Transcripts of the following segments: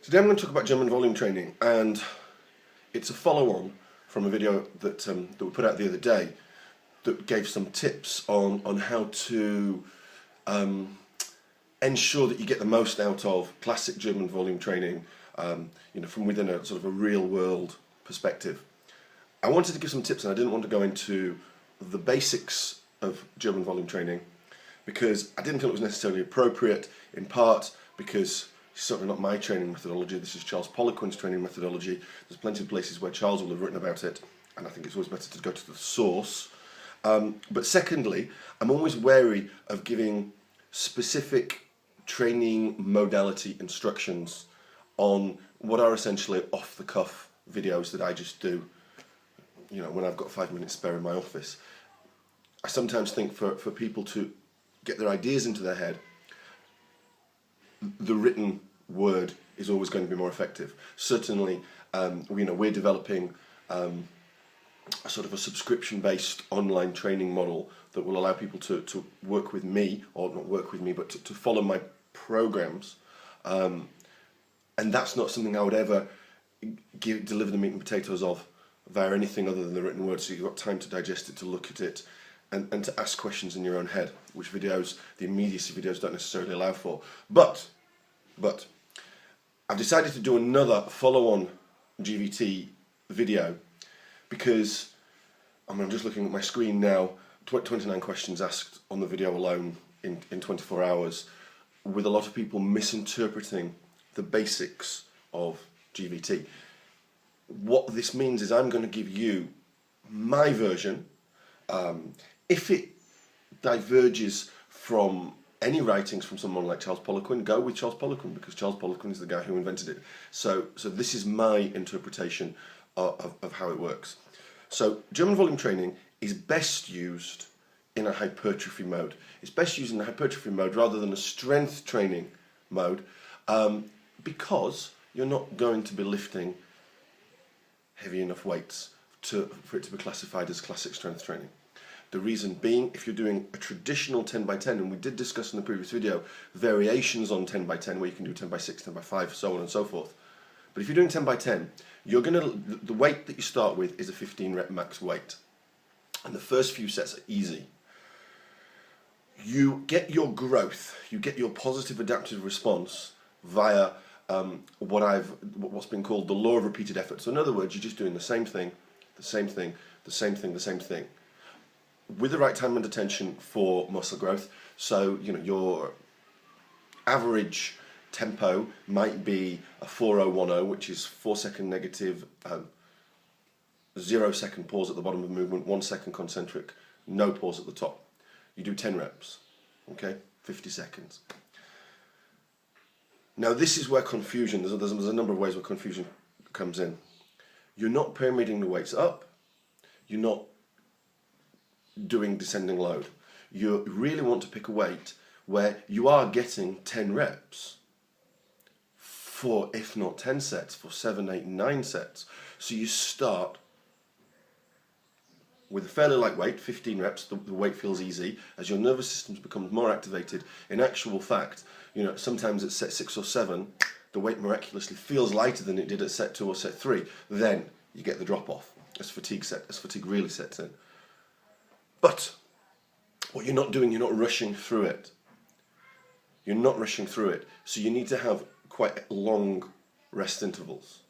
Today I'm going to talk about German volume training, and it's a follow-on from a video that we put out the other day that gave some tips on how to ensure that you get the most out of classic German volume training, from within a sort of a real-world perspective. I wanted to give some tips, and I didn't want to go into the basics of German volume training because I didn't feel it was necessarily appropriate, in part because it's certainly not my training methodology. This is Charles Poliquin's training methodology. There's plenty of places where Charles will have written about it, and I think it's always better to go to the source. But secondly, I'm always wary of giving specific training modality instructions on what are essentially off-the-cuff videos that I just do, when I've got 5 minutes spare in my office. I sometimes think for people to get their ideas into their head, the written word is always going to be more effective. Certainly, we're developing a sort of a subscription-based online training model that will allow people to work with me, or not work with me, but to follow my programs. And that's not something I would ever deliver the meat and potatoes of via anything other than the written word, so you've got time to digest it, to look at it, and to ask questions in your own head, which the immediacy videos don't necessarily allow for. But I've decided to do another follow-on GVT video because I'm just looking at my screen now, 29 questions asked on the video alone in 24 hours, with a lot of people misinterpreting the basics of GVT. What this means is I'm going to give you my version. If it diverges from any writings from someone like Charles Poliquin, go with Charles Poliquin, because Charles Poliquin is the guy who invented it. So this is my interpretation of how it works. So German volume training is best used in a hypertrophy mode. It's best used in a hypertrophy mode rather than a strength training mode, because you're not going to be lifting heavy enough weights for it to be classified as classic strength training. The reason being, if you're doing a traditional 10 by 10, and we did discuss in the previous video variations on 10 by 10 where you can do 10 by 6, 10 by 5, so on and so forth. But if you're doing 10 by 10, the weight that you start with is a 15 rep max weight. And the first few sets are easy. You get your growth, you get your positive adaptive response via what's been called the law of repeated effort. So in other words, you're just doing the same thing, the same thing, the same thing, the same thing, with the right time and attention for muscle growth. So your average tempo might be a 4010, which is 4 second negative, 0 second pause at the bottom of the movement, 1 second concentric, no pause at the top. You do 10 reps, okay, 50 seconds. Now this is where confusion, there's a number of ways where confusion comes in. You're not pyramiding the weights up, you're not doing descending load. You really want to pick a weight where you are getting 10 reps for, if not 10 sets, for 7, 8, 9 sets. So you start with a fairly light weight, 15 reps, the weight feels easy. As your nervous system becomes more activated, in actual fact, sometimes at set 6 or 7, the weight miraculously feels lighter than it did at set 2 or set 3. Then you get the drop off as fatigue really sets in. But what you're not doing, you're not rushing through it. You're not rushing through it. So you need to have quite long rest intervals.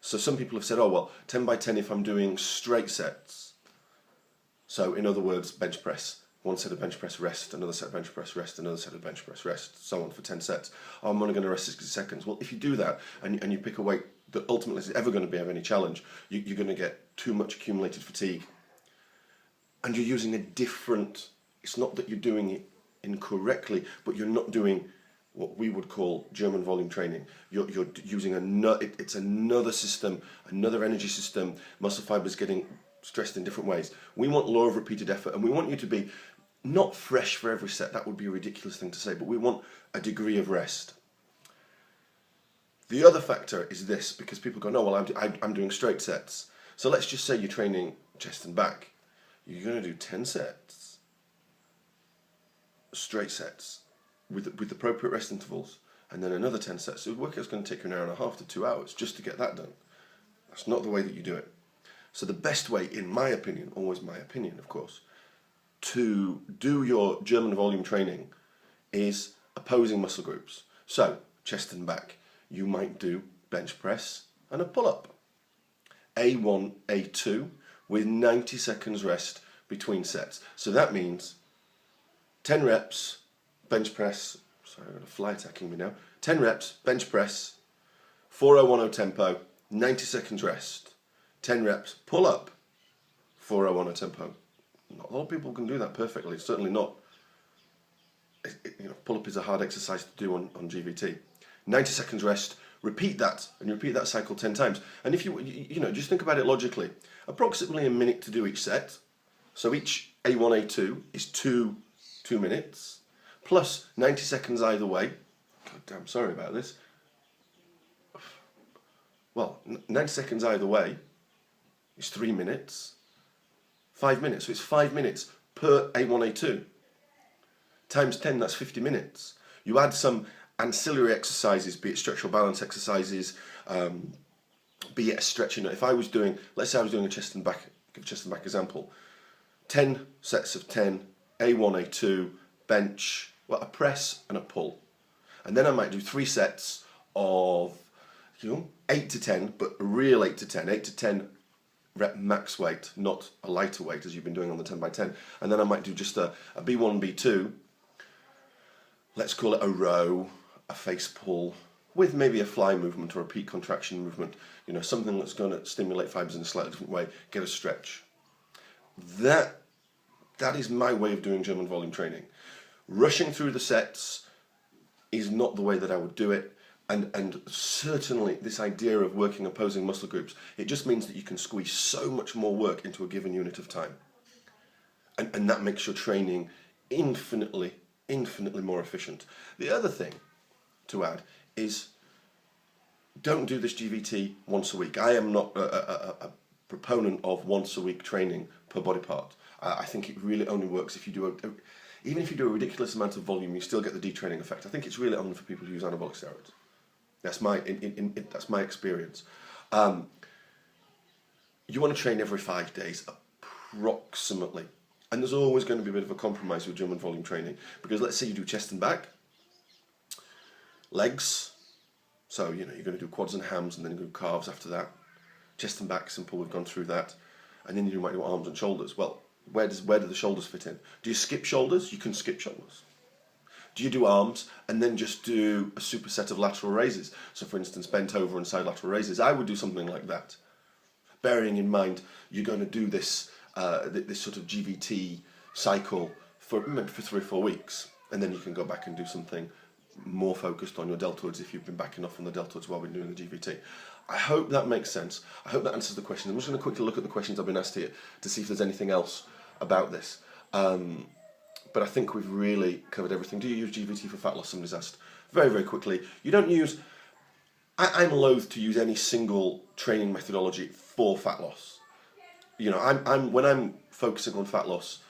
So some people have said, oh well, 10 by 10 if I'm doing straight sets. So in other words, bench press. One set of bench press rest, another set of bench press rest, another set of bench press rest, so on for 10 sets. Oh, I'm only going to rest 60 seconds. Well, if you do that and you pick a weight that ultimately is ever going to be of any challenge, you're going to get too much accumulated fatigue. And you're using a different, it's not that you're doing it incorrectly, but you're not doing what we would call German volume training. You're using it's another system, another energy system, muscle fibers getting stressed in different ways. We want law of repeated effort, and we want you to be not fresh for every set. That would be a ridiculous thing to say, but we want a degree of rest. The other factor is this, because people go, no, well, I'm doing straight sets. So let's just say you're training chest and back. You're going to do 10 sets, straight sets, with appropriate rest intervals, and then another 10 sets. So the workout's going to take you an hour and a half to 2 hours just to get that done. That's not the way that you do it. So the best way, in my opinion, always my opinion, of course, to do your German volume training is opposing muscle groups. So, chest and back, you might do bench press and a pull-up. A1, A2, with 90 seconds rest between sets. So that means 10 reps, bench press, sorry, I've got a fly attacking me now, 10 reps, bench press, 4010 tempo, 90 seconds rest, 10 reps, pull up, 4010 tempo. Not a lot of people can do that perfectly, certainly not. Pull up is a hard exercise to do on GVT. 90 seconds rest, repeat that, and you repeat that cycle 10 times. And if you just think about it logically, approximately a minute to do each set. So each A1, A2 is 2 minutes, plus 90 seconds either way. God damn, sorry about this. Well, 90 seconds either way is 3 minutes. 5 minutes, so it's 5 minutes per A1, A2. Times 10, that's 50 minutes. You add some ancillary exercises, be it structural balance exercises, be it a stretching. If I was doing, let's say I was doing a chest and back, give a chest and back example, 10 sets of 10, A1, A2, bench, well, a press and a pull. And then I might do 3 sets of 8 to 10, but a real 8 to 10, 8 to 10 rep max weight, not a lighter weight as you've been doing on the 10 by 10. And then I might do just a B1, B2, let's call it a row, a face pull, with maybe a fly movement or a peak contraction movement, something that's going to stimulate fibers in a slightly different way, get a stretch. That is my way of doing German volume training. Rushing through the sets is not the way that I would do it. And certainly this idea of working opposing muscle groups, it just means that you can squeeze so much more work into a given unit of time. And that makes your training infinitely more efficient. The other thing to add is don't do this GVT once a week. I am not a proponent of once a week training per body part. I think it really only works if you do even if you do a ridiculous amount of volume, you still get the detraining effect. I think it's really only for people who use anabolic steroids. That's that's my experience. You want to train every 5 days approximately. And there's always going to be a bit of a compromise with German volume training, because let's say you do chest and back, legs, so you're going to do quads and hams, and then you do calves after that. Chest and back, simple, we've gone through that. And then you might do arms and shoulders. Well, where do the shoulders fit in? Do you skip shoulders? You can skip shoulders. Do you do arms and then just do a superset of lateral raises? So for instance, bent over and side lateral raises. I would do something like that. Bearing in mind, you're going to do this this sort of GVT cycle for 3 or 4 weeks. And then you can go back and do something more focused on your deltoids if you've been backing off on the deltoids while we're doing the GVT. I hope that makes sense. I hope that answers the question. I'm just going to quickly look at the questions I've been asked here to see if there's anything else about this. But I think we've really covered everything. Do you use GVT for fat loss? Somebody's asked. Very, very quickly. You don't use... I'm loath to use any single training methodology for fat loss. When I'm focusing on fat loss,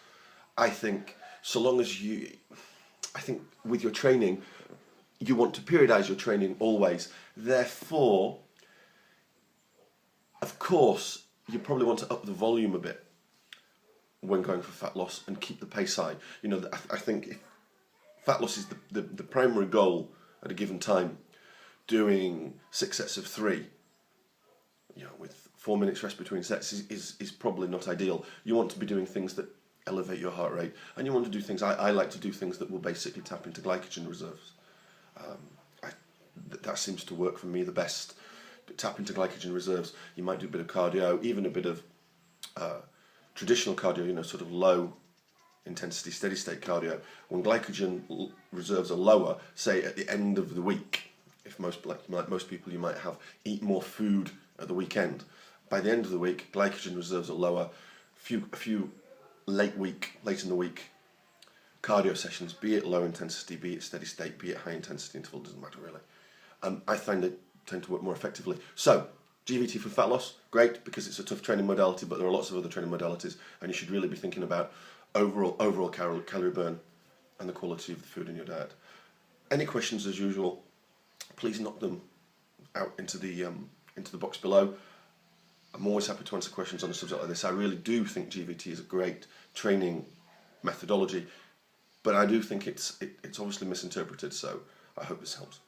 I think so long as I think with your training, you want to periodize your training always. Therefore, of course, you probably want to up the volume a bit when going for fat loss and keep the pace high. I think if fat loss is the primary goal at a given time, doing 6 sets of 3, with 4 minutes rest between sets is probably not ideal. You want to be doing things that elevate your heart rate, and you want to do things, I like to do things that will basically tap into glycogen reserves. That seems to work for me the best. Tap into glycogen reserves. You might do a bit of cardio, even a bit of traditional cardio, sort of low intensity, steady state cardio. When glycogen reserves are lower, say at the end of the week, if most people, you might eat more food at the weekend. By the end of the week, glycogen reserves are lower. A few late in the week cardio sessions, be it low intensity, be it steady state, be it high intensity interval, doesn't matter really. I find they tend to work more effectively. So, GVT for fat loss, great, because it's a tough training modality, but there are lots of other training modalities, and you should really be thinking about overall calorie burn and the quality of the food in your diet. Any questions as usual? please knock them out into the box below. I'm always happy to answer questions on a subject like this. I really do think GVT is a great training methodology, but I do think it's obviously misinterpreted, so I hope this helps.